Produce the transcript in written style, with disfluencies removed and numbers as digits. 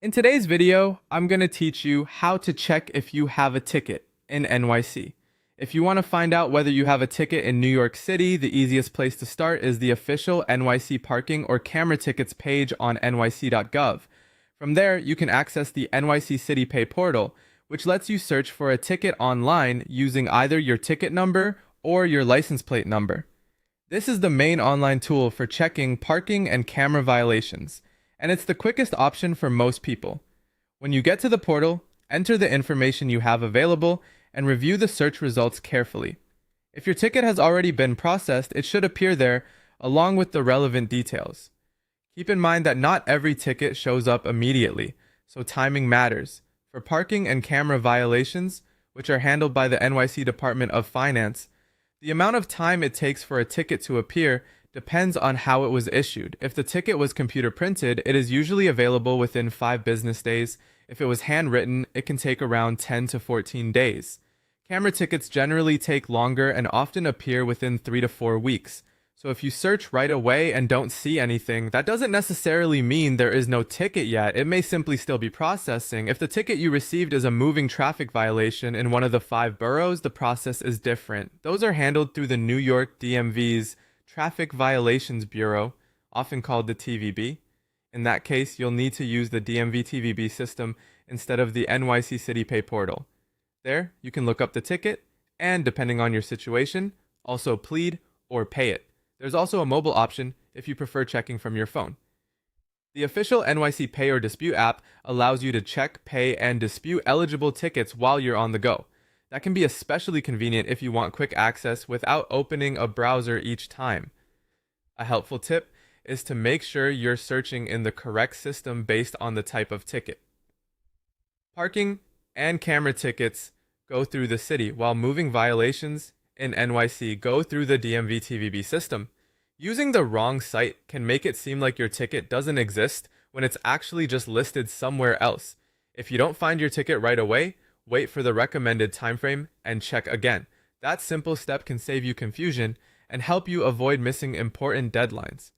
In today's video, I'm going to teach you how to check if you have a ticket in NYC. If you want to find out whether you have a ticket in New York City, the easiest place to start is the official NYC parking or camera tickets page on nyc.gov. From there, you can access the NYC City Pay portal, which lets you search for a ticket online using either your ticket number or your license plate number. This is the main online tool for checking parking and camera violations, and it's the quickest option for most people. When you get to the portal, enter the information you have available and review the search results carefully. If your ticket has already been processed, it should appear there along with the relevant details. Keep in mind that not every ticket shows up immediately, so timing matters. For parking and camera violations, which are handled by the NYC Department of Finance, the amount of time it takes for a ticket to appear depends on how it was issued. If the ticket was computer printed, it is usually available within 5 business days. If it was handwritten, it can take around 10 to 14 days. Camera tickets generally take longer and often appear within 3 to 4 weeks. So if you search right away and don't see anything, that doesn't necessarily mean there is no ticket yet. It may simply still be processing. If the ticket you received is a moving traffic violation in one of the 5 boroughs, the process is different. Those are handled through the New York DMV's Traffic Violations Bureau, often called the TVB. In that case, you'll need to use the DMV TVB system instead of the NYC City Pay portal. There, you can look up the ticket and, depending on your situation, also plead or pay it. There's also a mobile option if you prefer checking from your phone. The official NYC Pay or Dispute app allows you to check, pay, and dispute eligible tickets while you're on the go. That can be especially convenient if you want quick access without opening a browser each time. A helpful tip is to make sure you're searching in the correct system based on the type of ticket. Parking and camera tickets go through the city, while moving violations in NYC go through the DMV TVB system. Using the wrong site can make it seem like your ticket doesn't exist when it's actually just listed somewhere else. If you don't find your ticket right away, wait for the recommended timeframe and check again. That simple step can save you confusion and help you avoid missing important deadlines.